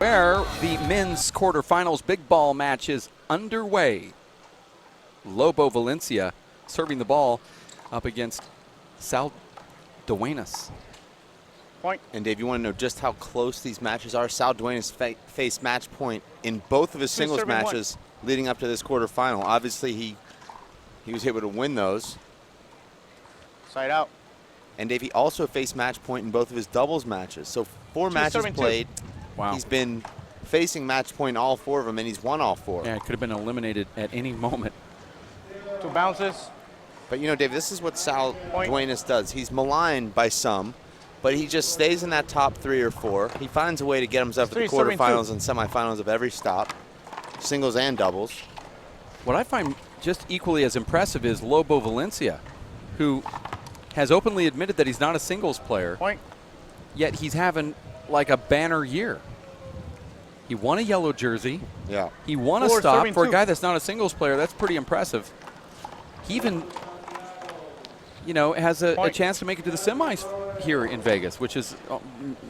where the men's quarterfinals big ball match is underway. Lobo Valencia serving the ball up against Sal Duenas. Point. And Dave, you want to know just how close these matches are? Sal Duenas faced match point in both of his singles matches leading up to this quarterfinal. Obviously, he was able to win those. Side out. And Dave, he also faced match point in both of his doubles matches. So 4 matches played. Wow. He's been facing match point all 4 of them, and he's won all 4. Yeah, it could have been eliminated at any moment. 2 bounces. But, you know, Dave, this is what Sal Duenas does. He's maligned by some, but he just stays in that top 3 or 4. He finds a way to get himself to the quarterfinals and semifinals of every stop, singles and doubles. What I find just equally as impressive is Lobo Valencia, who has openly admitted that he's not a singles player, yet he's having like a banner year. He won a yellow jersey. Yeah. He won a stop for a guy that's not a singles player. That's pretty impressive. He even, you know, has a chance to make it to the semis here in Vegas, which is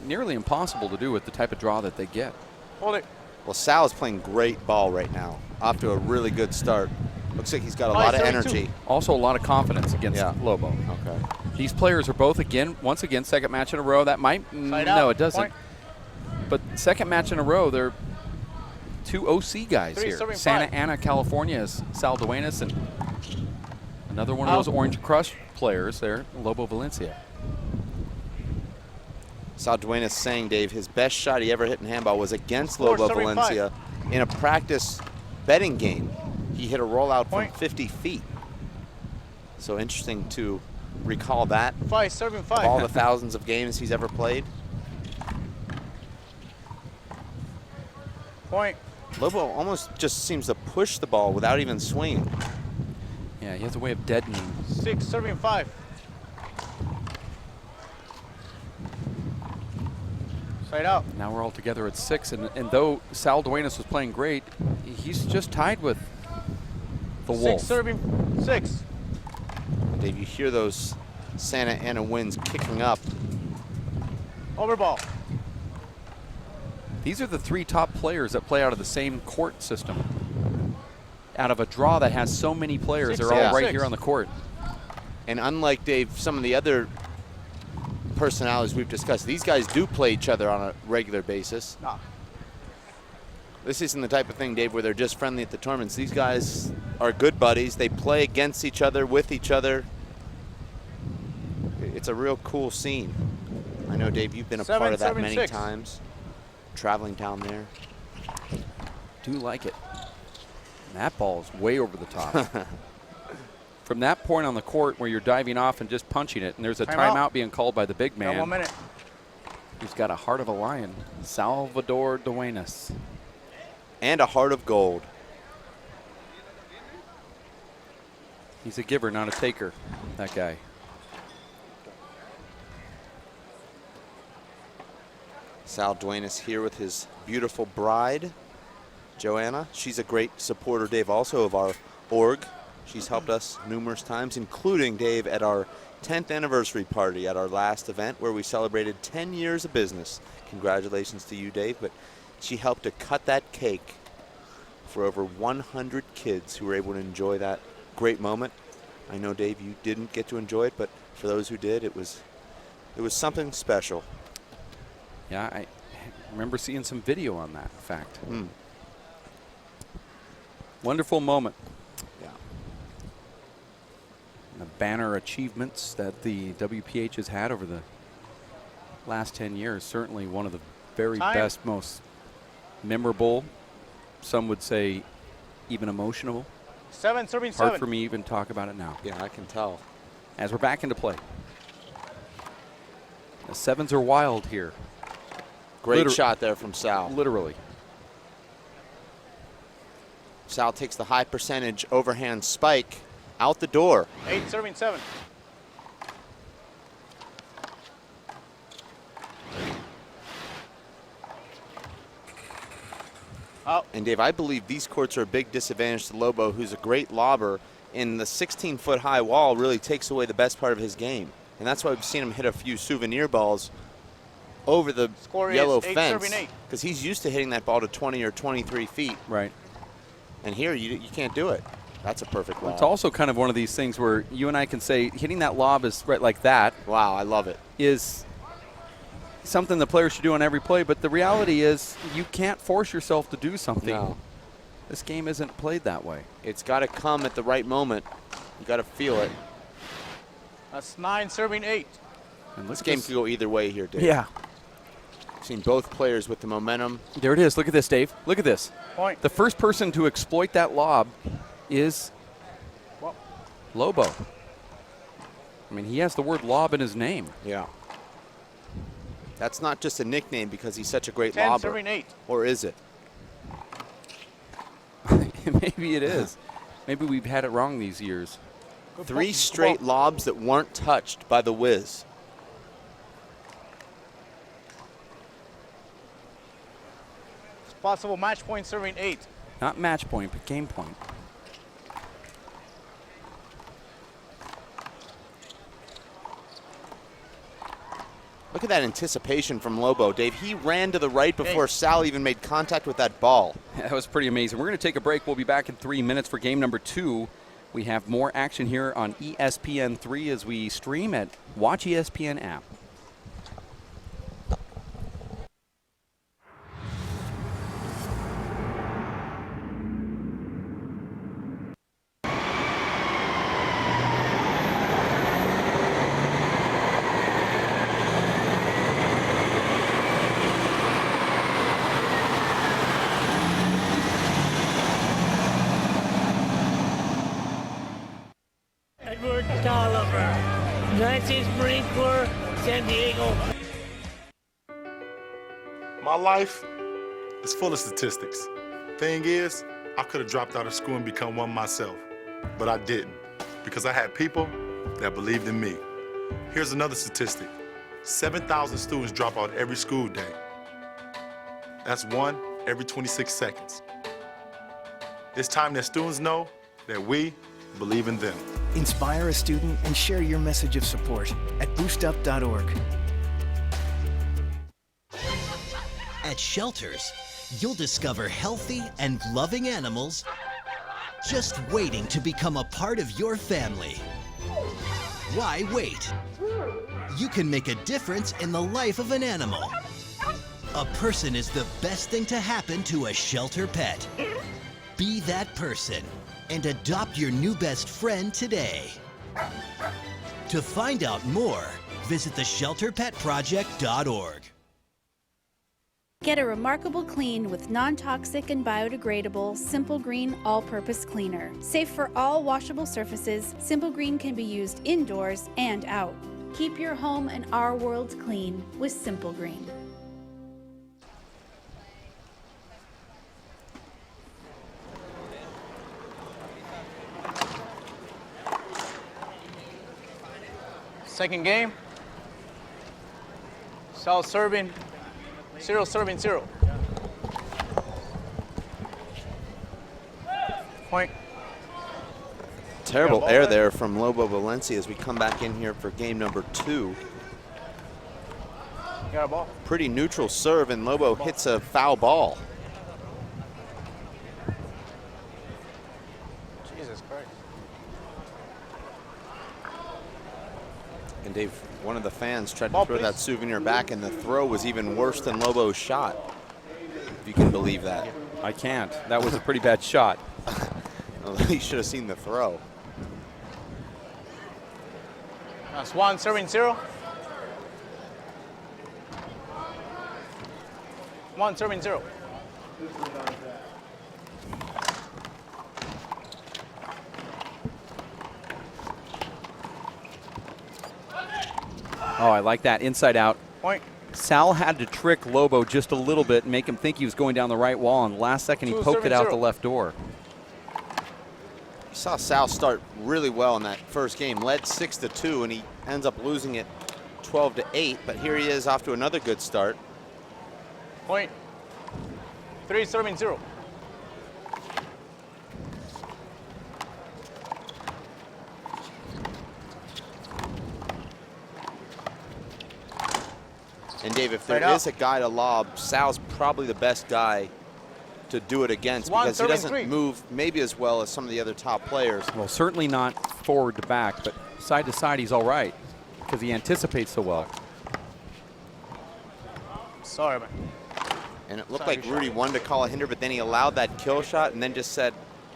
nearly impossible to do with the type of draw that they get. Hold it. Well, Sal is playing great ball right now. Off to a really good start. Looks like he's got a lot of energy. Also a lot of confidence against Lobo. Okay. These players are both, once again, second match in a row. That might, no, it doesn't. But second match in a row, they're 2 OC guys here. Santa Ana, California is Sal Duenas, and another one of those Orange Crush players there, Lobo Valencia. Sal Duenas saying, Dave, his best shot he ever hit in handball was against Lobo Valencia in a practice betting game. He hit a rollout from 50 feet. So interesting to recall that. Serving 5. Of all the thousands of games he's ever played. Point. Lobo almost just seems to push the ball without even swinging. Yeah, he has a way of deadening. 6, serving 5. Side out. Now we're all together at 6, and though Sal Duenas was playing great, he's just tied with the Wolf. 6, serving 6. Dave, you hear those Santa Ana winds kicking up. Over ball. These are the 3 top players that play out of the same court system. Out of a draw that has so many players, they're all right here on the court. And unlike, Dave, some of the other personalities we've discussed, these guys do play each other on a regular basis. This isn't the type of thing, Dave, where they're just friendly at the tournaments. These guys are good buddies. They play against each other, with each other. It's a real cool scene. I know, Dave, you've been a part of that many times, traveling down there. Do like it. And that ball is way over the top. From that point on the court where you're diving off and just punching it, and there's a timeout being called by the big man. 1 minute. He's got a heart of a lion, Salvador Duenas. And a heart of gold. He's a giver, not a taker, that guy. Sal Duenas here with his beautiful bride, Joanna. She's a great supporter, Dave, also of our org. She's helped us numerous times, including, Dave, at our 10th anniversary party at our last event where we celebrated 10 years of business. Congratulations to you, Dave. But she helped to cut that cake for over 100 kids who were able to enjoy that great moment. I know, Dave, you didn't get to enjoy it, but for those who did, it was something special. Yeah, I remember seeing some video on that fact. Wonderful moment. Yeah. And the banner achievements that the WPH has had over the last 10 years, certainly one of the very best, most memorable, some would say even emotional. 7, serving 7. Hard for me even to talk about it now. Yeah, I can tell. As we're back into play. The 7s are wild here. Great shot there from Sal. Literally. Sal takes the high percentage overhand spike out the door. 8, serving 7. Out. And Dave, I believe these courts are a big disadvantage to Lobo, who's a great lobber, and the 16-foot high wall really takes away the best part of his game. And that's why we've seen him hit a few souvenir balls over the Score is yellow 8, fence serving 8. because he's used to hitting that ball to 20 or 23 feet. Right. And here you can't do it. That's a perfect lob. It's also kind of one of these things where you and I can say hitting that lob is right like that. Wow, I love it. Is something the player should do on every play, but the reality is you can't force yourself to do something. No. This game isn't played that way. It's got to come at the right moment. You got to feel it. That's 9, serving 8. And This game could go either way here, Dave. Yeah. Seen both players with the momentum. There it is. Look at this, Dave. Look at this. Point. The first person to exploit that lob is Lobo. I mean, he has the word lob in his name. Yeah. That's not just a nickname because he's such a great 10, lobber. serving 8. Or is it? Maybe it is. Maybe we've had it wrong these years. Good 3 point. straight Good lobs that weren't touched by the Wiz. It's possible match point, serving 8. Not match point, but game point. Look at that anticipation from Lobo, Dave. He ran to the right before Sal even made contact with that ball. That was pretty amazing. We're going to take a break. We'll be back in 3 minutes for game number 2. We have more action here on ESPN3 as we stream at Watch ESPN app. Edward Tolliver, United States Marine Corps, San Diego. My life is full of statistics. Thing is, I could have dropped out of school and become one myself, but I didn't because I had people that believed in me. Here's another statistic. 7,000 students drop out every school day. That's 1 every 26 seconds. It's time that students know that we believe in them. Inspire a student and share your message of support at boostup.org. At shelters, you'll discover healthy and loving animals just waiting to become a part of your family. Why wait? You can make a difference in the life of an animal. A person is the best thing to happen to a shelter pet. Be that person and adopt your new best friend today. To find out more, visit theshelterpetproject.org. Get a remarkable clean with non-toxic and biodegradable Simple Green all-purpose cleaner. Safe for all washable surfaces, Simple Green can be used indoors and out. Keep your home and our world clean with Simple Green. Second game. Sal serving 0, serving 0. Point. Terrible Yeah, air ball there from Lobo Valencia as we come back in here for game number 2. Got a ball. Pretty neutral serve, and Lobo hits a foul ball. Jesus Christ. And Dave, one of the fans tried to Ball, throw that please. souvenir back, and the throw was even worse than Lobo's shot, if you can believe that. I can't. That was a pretty bad shot. You should have seen the throw. That's 1, serving 0. 1, serving 0. Oh, I like that. Inside out. Point. Sal had to trick Lobo just a little bit and make him think he was going down the right wall, and last second he 2, poked it serving out 0. the left door. You saw Sal start really well in that first game. Led 6-2, and he ends up losing it 12-8. But here he is off to another good start. Point. 3, serving 0. And And Dave, if there is a guy to lob, Sal's probably the best guy to do it against because he doesn't move maybe as well as some of the other top players. Well, certainly not forward to back, but side to side he's all right because he anticipates so well. Sorry, man. And it looked like Rudy wanted to call a hinder, but then he allowed that kill shot and then just said,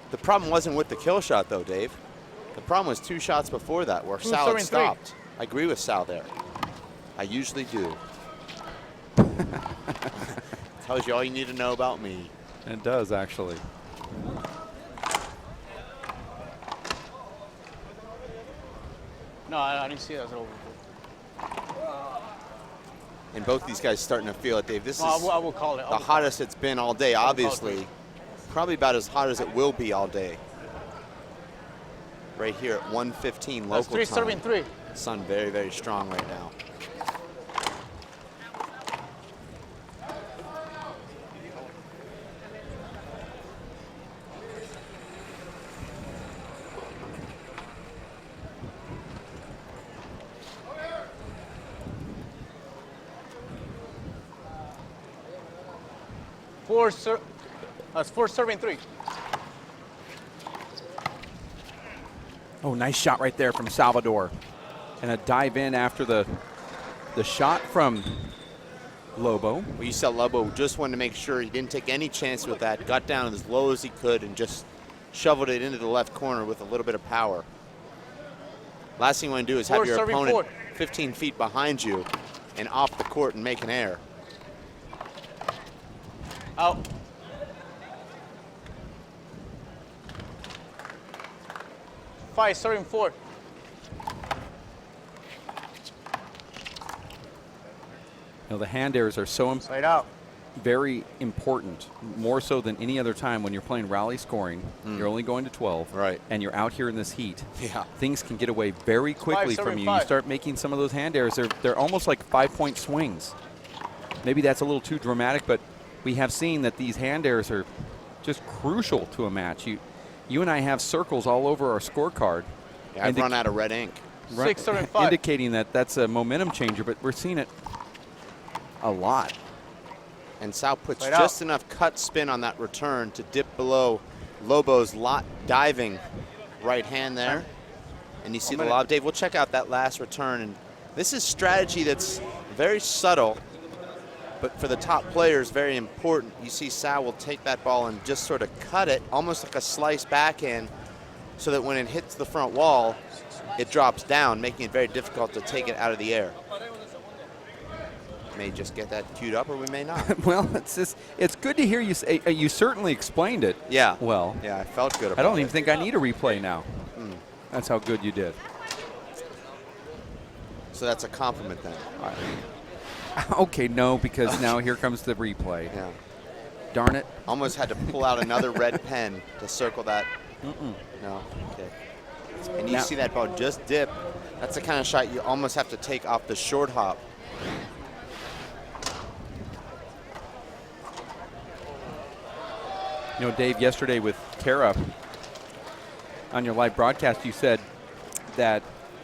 the problem wasn't with the kill shot though, Dave. The problem was 2 shots before that where Sal had stopped. I agree with Sal there. I usually do. Tells you all you need to know about me. It does, actually. No, I didn't see that. And both these guys starting to feel it, Dave. This is I will call it. the hottest it's been all day, obviously. Probably about as hot as it will be all day. Right here at 1:15 local time. 3-3. Sun very, very strong right now. That's 4-3. Oh, nice shot right there from Salvador. And a dive in after the shot from Lobo. Well, you saw Lobo just wanted to make sure he didn't take any chance with that. Got down as low as he could and just shoveled it into the left corner with a little bit of power. Last thing you want to do is have your opponent 15 feet behind you and off the court and make an error. Out. Five, 4. You know, the hand errors are so Side out. very important, more so than any other time when you're playing rally scoring. You're only going to 12, right? And you're out here in this heat. Yeah, things can get away very quickly from you. You start making some of those hand errors. They're almost like 5-point swings. Maybe that's a little too dramatic, but we have seen that these hand errors are just crucial to a match. You and I have circles all over our scorecard. Yeah, I've run out of red ink. 6-5. Indicating that that's a momentum changer, but we're seeing it a lot. And Sal puts just enough cut spin on that return to dip below Lobo's diving right hand there. And you see the lob. Dave, we'll check out that last return. And this is strategy that's very subtle, but for the top players, very important. You see Sal will take that ball and just sort of cut it, almost like a slice backhand, so that when it hits the front wall, it drops down, making it very difficult to take it out of the air. May just get that queued up, or we may not. Well, it's good to hear you say. You certainly explained it. Yeah. Well. Yeah, I felt good about it. I don't even think I need a replay now. That's how good you did. So that's a compliment then. Okay, no, because now here comes the replay. Yeah. Darn it. Almost had to pull out another red pen to circle that. No. Okay. And you see that ball just dip. That's the kind of shot you almost have to take off the short hop. You know, Dave, yesterday with Kara on your live broadcast, you said that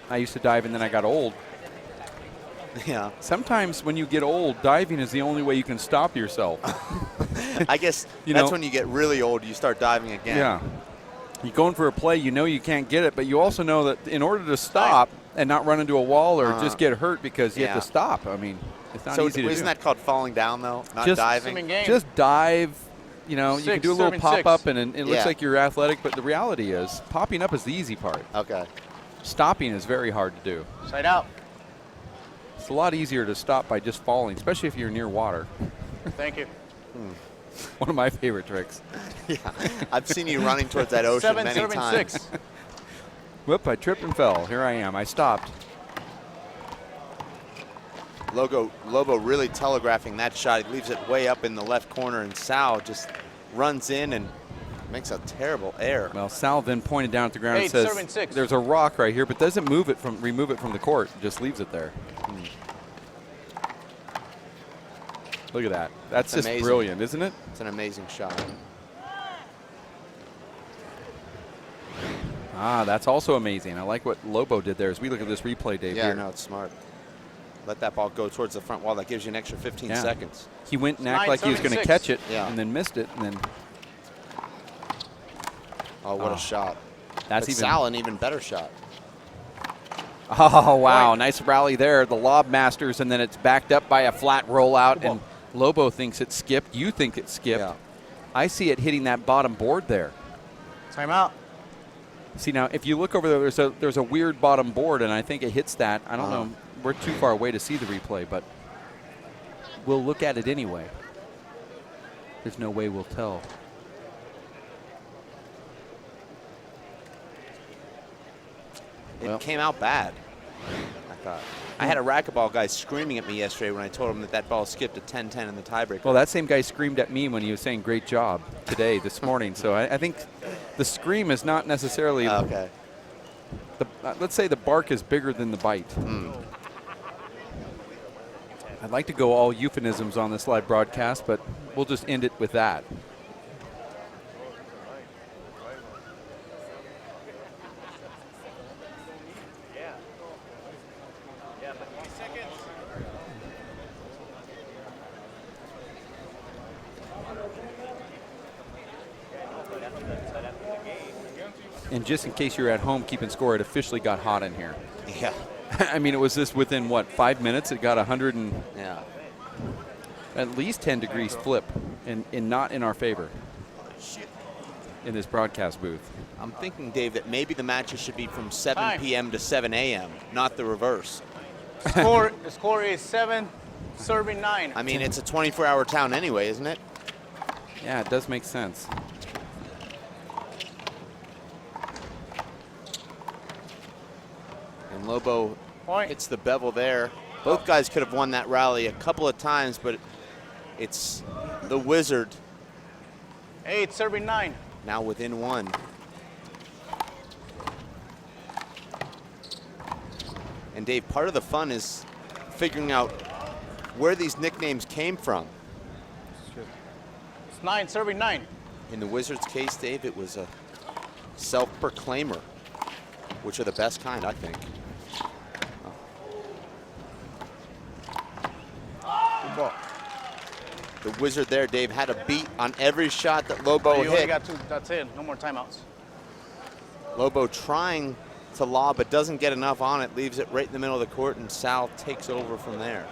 I used to dive and then I got old. Yeah. Sometimes when you get old, diving is the only way you can stop yourself. I guess that's when you get really old, you start diving again. Yeah. You're going for a play, you know you can't get it, but you also know that in order to stop and not run into a wall or just get hurt because you have to stop, I mean, it's not easy to do. Isn't that called falling down, though, not diving? Just dive. You know, you can do a little pop-up, and it looks like you're athletic, but the reality is popping up is the easy part. Okay. Stopping is very hard to do. Side out. It's a lot easier to stop by just falling, especially if you're near water. Thank you. One of my favorite tricks. Yeah, I've seen you running towards that ocean many times. 6. Whoop, I tripped and fell. Here I am. I stopped. Lobo really telegraphing that shot. He leaves it way up in the left corner, and Sal just runs in and makes a terrible error. Well, Sal then pointed down at the ground and says, there's a rock right here, but doesn't remove it from the court. Just leaves it there. Look at that. That's just amazing. Brilliant, isn't it? It's an amazing shot. That's also amazing. I like what Lobo did there as we look at this replay, Dave. Yeah, here. no, it's smart. let that ball go towards the front wall. That gives you an extra 15 seconds. He went and acted like he was going to catch it and then missed it. And then oh, what a shot. That's even Sal, an even better shot. Oh, wow. Nice rally there. The lob masters, and then it's backed up by a flat rollout, and Lobo thinks it skipped. You think it skipped. Yeah. I see it hitting that bottom board there. Timeout. See, now, if you look over there, there's a weird bottom board, and I think it hits that. I don't know. We're too far away to see the replay, but we'll look at it anyway. There's no way we'll tell. It came out bad, I thought. I had a racquetball guy screaming at me yesterday when I told him that ball skipped a 10-10 in the tiebreaker. Well, that same guy screamed at me when he was saying great job today, this morning. So I think the scream is not necessarily okay. Let's say the bark is bigger than the bite. I'd like to go all euphemisms on this live broadcast, but we'll just end it with that. And just in case you're at home keeping score, it officially got hot in here. Yeah. I mean, it was this within, what, 5 minutes? It got 100 and at least 10 degrees flip, and not in our favor in this broadcast booth. I'm thinking, Dave, that maybe the matches should be from 7 p.m. to 7 a.m., not the reverse. The score is 7, serving 9. I mean, it's a 24-hour town anyway, isn't it? Yeah, it does make sense. And Lobo hits the bevel there. Both guys could have won that rally a couple of times, but it's the Wizard. 8, serving 9. Now within 1. And Dave, part of the fun is figuring out where these nicknames came from. It's 9, serving 9. In the Wizards' case, Dave, it was a self-proclaimer, which are the best kind, I think. The Wizard there, Dave, had a beat on every shot that Lobo hit. You only got 2. That's it. No more timeouts. Lobo trying to lob, but doesn't get enough on it. Leaves it right in the middle of the court, and Sal takes over from there.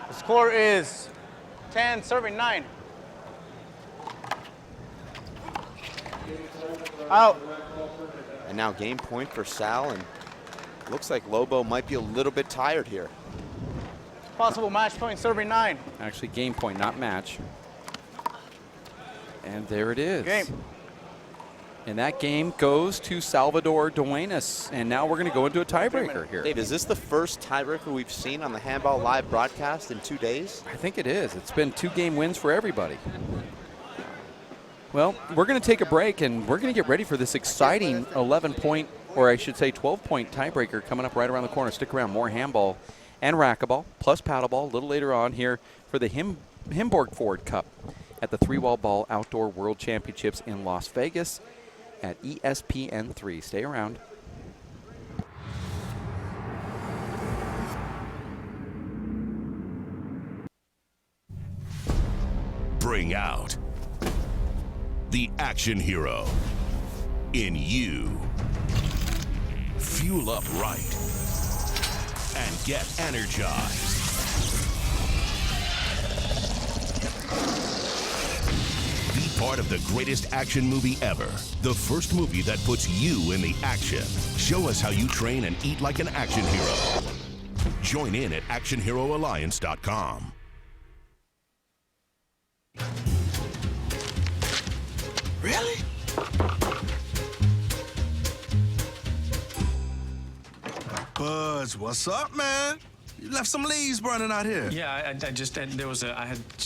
The score is 10, serving 9. Out. And now game point for Sal, and looks like Lobo might be a little bit tired here. Possible match point, serving 9. Actually, game point, not match. And there it is. Game. And that game goes to Salvador Duenas. And now we're going to go into a tiebreaker here. Dave, is this the first tiebreaker we've seen on the Handball Live broadcast in 2 days? I think it is. It's been 2-game wins for everybody. Well, we're going to take a break, and we're going to get ready for this exciting 11-point, or I should say 12-point tiebreaker coming up right around the corner. Stick around. More handball and racquetball, plus paddleball a little later on here for the Himborg Ford Cup at the three-wall ball Outdoor World Championships in Las Vegas at ESPN 3. Stay around. Bring out the action hero in you. Fuel up right and get energized. Be part of the greatest action movie ever. The first movie that puts you in the action. Show us how you train and eat like an action hero. Join in at actionheroalliance.com. Really? Buzz, what's up, man? You left some leaves burning out here. Yeah, I just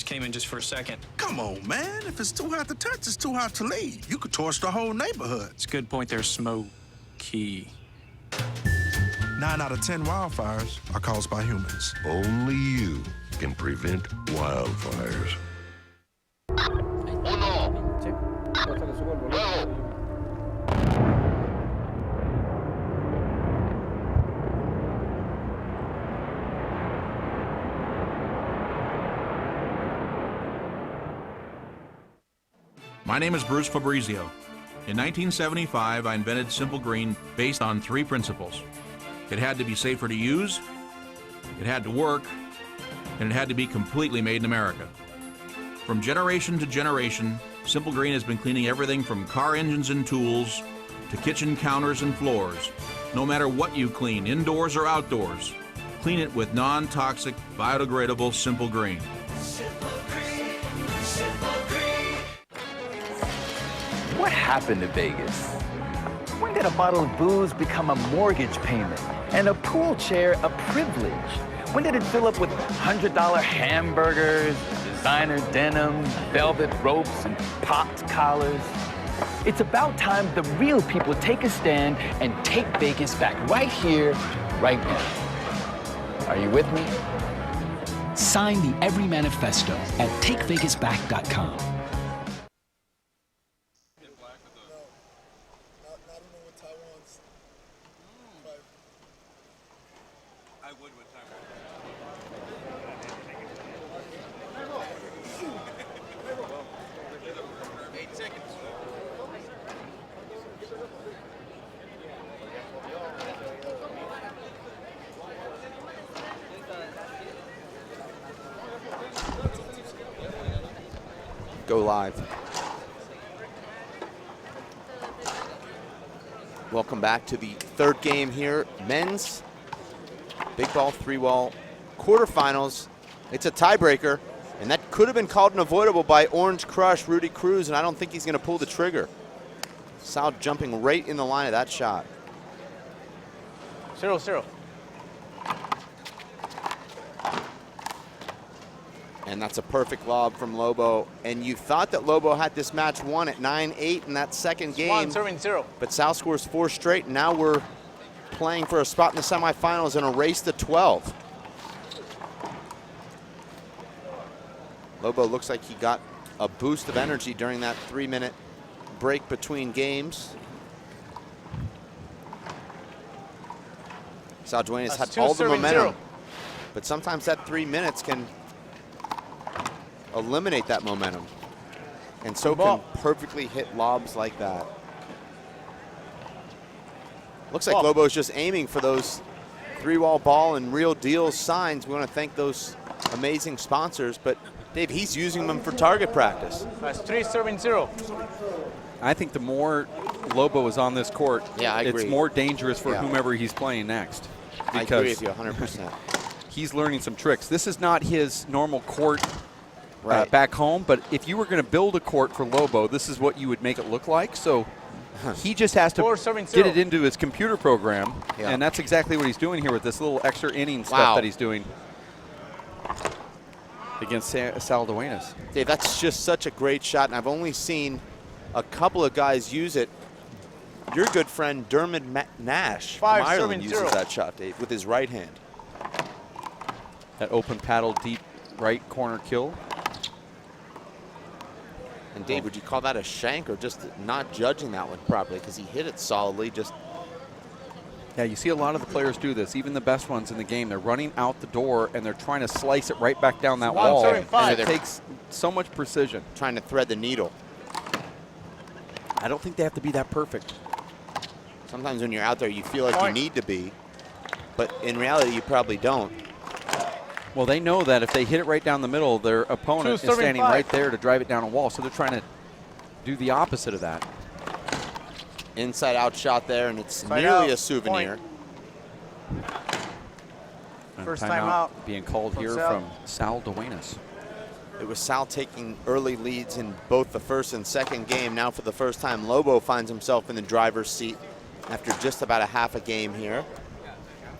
came in just for a second. Come on, man. If it's too hot to touch, it's too hot to leave. You could torch the whole neighborhood. It's a good point there, Smokey. 9 out of 10 wildfires are caused by humans. Only you can prevent wildfires. My name is Bruce Fabrizio. In 1975, I invented Simple Green based on 3 principles. It had to be safer to use, it had to work, and it had to be completely made in America. From generation to generation, Simple Green has been cleaning everything from car engines and tools to kitchen counters and floors. No matter what you clean, indoors or outdoors, clean it with non-toxic, biodegradable Simple Green. Simple Green, Simple Green. What happened to Vegas? When did a bottle of booze become a mortgage payment and a pool chair a privilege? When did it fill up with $100 hamburgers, designer denim, velvet ropes, and popped collars? It's about time the real people take a stand and take Vegas back right here, right now. Are you with me? Sign the Every Manifesto at takevegasback.com. Go live. Welcome back to the 3rd game here. Men's big ball, 3-wall quarterfinals. It's a tiebreaker, and that could have been called unavoidable by Orange Crush, Rudy Cruz, and I don't think he's going to pull the trigger. Sal jumping right in the line of that shot. 0-0. And that's a perfect lob from Lobo. And you thought that Lobo had this match won at 9-8 in that second game. Serving 0. But Sal scores 4 straight, and now we're playing for a spot in the semifinals in a race to 12. Lobo looks like he got a boost of energy during that 3-minute break between games. Sal Duenas had all the momentum, but sometimes that 3 minutes can eliminate that momentum, and so can perfectly hit lobs like that. Looks like Lobo's just aiming for those 3-wall ball and Real Deal signs. We want to thank those amazing sponsors, but Dave, he's using them for target practice. That's 3 serving 0. I think the more Lobo is on this court, I agree. It's more dangerous for whomever he's playing next. I agree with you 100%. He's learning some tricks. This is not his normal court back home, but if you were going to build a court for Lobo, this is what you would make it look like. So he just has to get it into his computer program, and that's exactly what he's doing here with this little extra inning stuff that he's doing against Sal Duenas. Dave, that's just such a great shot, and I've only seen a couple of guys use it. Your good friend Dermot Nash from Ireland uses that shot, Dave, with his right hand. That open paddle deep right corner kill. And Dave, would you call that a shank or just not judging that one properly because he hit it solidly? Yeah, you see a lot of the players do this, even the best ones in the game. They're running out the door and they're trying to slice it right back down that wall. And it takes so much precision. Trying to thread the needle. I don't think they have to be that perfect. Sometimes when you're out there, you feel like you need to be, but in reality, you probably don't. Well, they know that if they hit it right down the middle, their opponent is standing right there to drive it down a wall, so they're trying to do the opposite of that. Inside out shot there, and it's nearly a souvenir. First time out being called here from Sal Duenas. It was Sal taking early leads in both the first and second game. Now for the first time, Lobo finds himself in the driver's seat after just about a half a game here.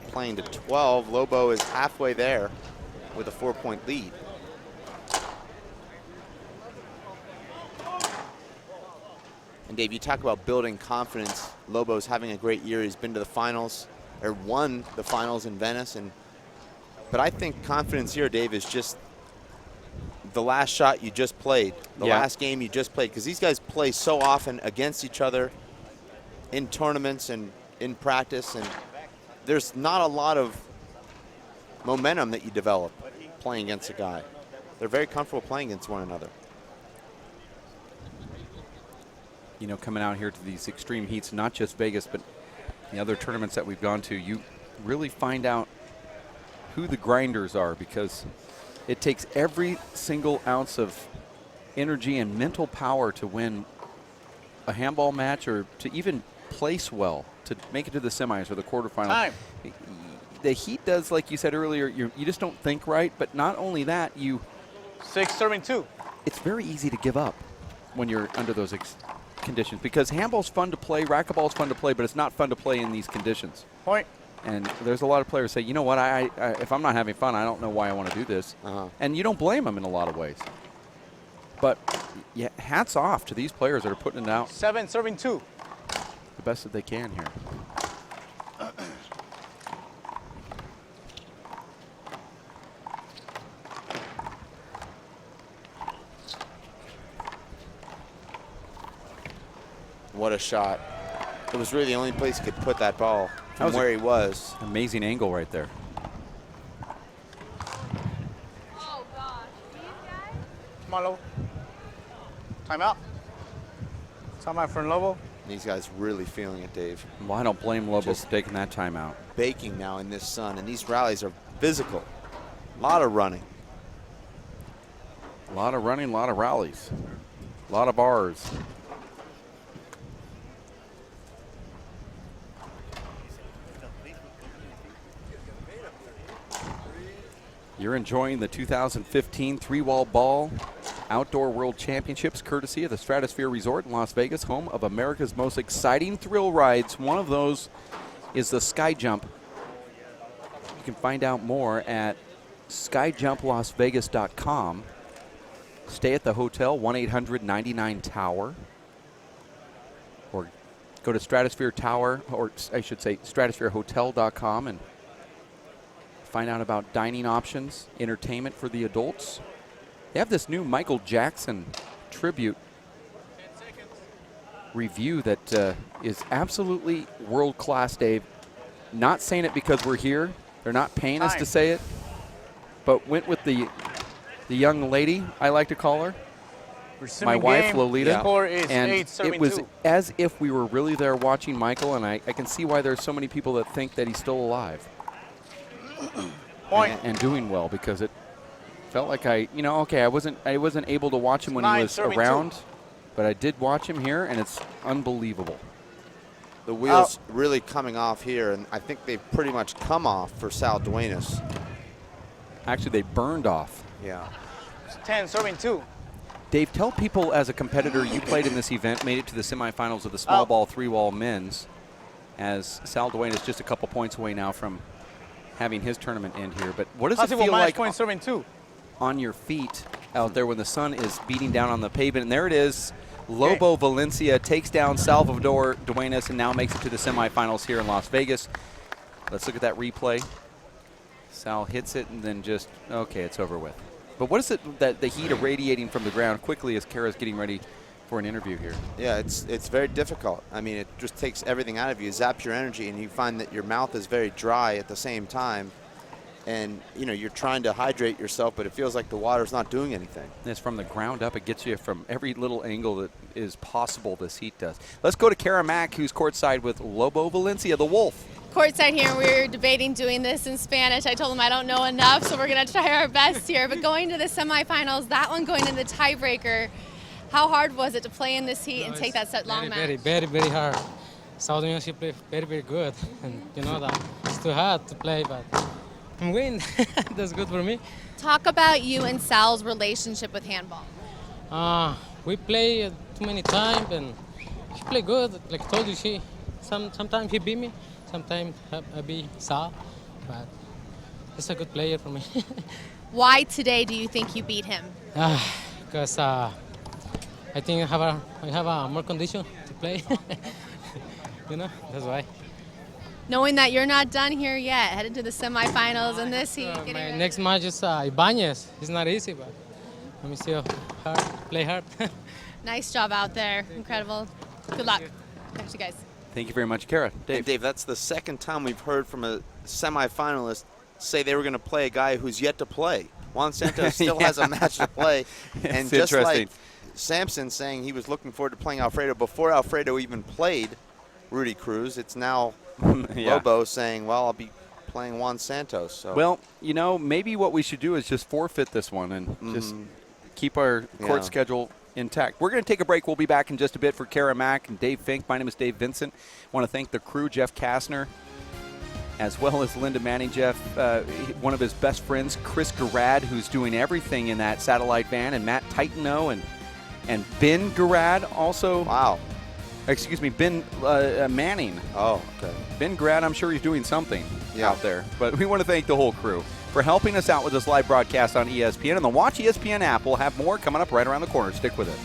Playing to 12, Lobo is halfway there with a 4-point lead. And Dave, you talk about building confidence. Lobo's having a great year. He's been to the finals, or won the finals in Venice. But I think confidence here, Dave, is just the last shot you just played, the last game you just played, because these guys play so often against each other in tournaments and in practice, and there's not a lot of momentum that you develop playing against a guy. They're very comfortable playing against one another. you know, coming out here to these extreme heats, not just Vegas, but the other tournaments that we've gone to, you really find out who the grinders are, because it takes every single ounce of energy and mental power to win a handball match or to even place well, to make it to the semis or the quarterfinals. Time. The heat does, like you said earlier, you just don't think right, but not only that, 6 serving 2. It's very easy to give up when you're under those conditions, because handball's fun to play, racquetball's fun to play, but it's not fun to play in these conditions. Point. And there's a lot of players say, you know what, I if I'm not having fun, I don't know why I want to do this. And you don't blame them in a lot of ways. But yeah, hats off to these players that are putting it out 7 serving 2. the best that they can here. What a shot. It was really the only place he could put that ball from where he was. Amazing angle right there. Come on, Lobo. Timeout. Timeout for Lobo. These guys really feeling it, Dave. Well, I don't blame Lobo for taking that timeout. Baking now in this sun, and these rallies are physical. A lot of running. A lot of running, a lot of rallies. A lot of R's. You're enjoying the 2015 three-wall ball Outdoor World Championships, courtesy of the Stratosphere Resort in Las Vegas, home of America's most exciting thrill rides. One of those is the Sky Jump. You can find out more at skyjumplasvegas.com. Stay at the hotel, 1-800-99-TOWER. Or go to Stratosphere Tower, or I should say stratospherehotel.com, and find out about dining options, entertainment for the adults. They have this new Michael Jackson tribute review that is absolutely world-class, Dave. Not saying it because we're here. They're not paying us to say it. But went with the young lady, I like to call her. My wife, Lolita. And it was as if we were really there watching Michael, and I can see why there's so many people that think that he's still alive. And doing well, because it felt like I wasn't able to watch him when he was around, but I did watch him here, and it's unbelievable. The wheels really coming off here, and I think they've pretty much come off for Sal Duenas. Actually, they burned off. Yeah. 10 serving 2. Dave, tell people as a competitor you played in this event, made it to the semifinals of the small ball three-wall men's, as Sal Duenas just a couple points away now from having his tournament end here. But what does it feel like on your feet out there when the sun is beating down on the pavement? And there it is. Lobo Valencia takes down Salvador Duenas and now makes it to the semifinals here in Las Vegas. Let's look at that replay. Sal hits it and then just, okay, it's over with. But what is it that the heat irradiating from the ground quickly as Kara's getting ready for an interview here? Yeah, it's very difficult. I mean, it just takes everything out of you, zaps your energy, and you find that your mouth is very dry at the same time. And, you know, you're trying to hydrate yourself, but it feels like the water's not doing anything. It's from the ground up. It gets you from every little angle that is possible, this heat does. Let's go to Kara Mack, who's courtside with Lobo Valencia, the Wolf. Courtside here, we were debating doing this in Spanish. I told him I don't know enough, so we're going to try our best here. But going to the semifinals, that one going in the tiebreaker, how hard was it to play in this heat and take that set long match? Very hard. South Union, she played very good. And you know that it's too hard to play, but I'm winning. That's good for me. Talk about you and Sal's relationship with handball. We play too many times, and she play good. Like I told you, sometimes he beat me, sometimes I beat Sal, but he's a good player for me. Why today do you think you beat him? Because I think I have a more condition to play. You know, that's why. Knowing that you're not done here yet, headed to the semifinals in this heat. My next match is Ibanez. It's not easy, but let me see play hard. Nice job out there. Incredible. Good luck. Thanks, you guys. Thank you very much, Kara. Dave. And Dave, that's the second time we've heard from a semifinalist say they were going to play a guy who's yet to play. Juan Santos still has a match to play. And just like Sampson saying he was looking forward to playing Alfredo before Alfredo even played Rudy Cruz. It's now Lobo saying, well, I'll be playing Juan Santos. So. Well, you know, maybe what we should do is just forfeit this one and just keep our court schedule intact. We're going to take a break. We'll be back in just a bit for Kara Mack and Dave Fink. My name is Dave Vincent. I want to thank the crew, Jeff Kastner, as well as Linda Manning. Jeff, one of his best friends, Chris Garad, who's doing everything in that satellite van, and Matt Titano and Ben Garad also. Wow. Excuse me, Ben Manning. Oh, okay. Ben Garad, I'm sure he's doing something out there. But we want to thank the whole crew for helping us out with this live broadcast on ESPN. And the Watch ESPN app will have more coming up right around the corner. Stick with it.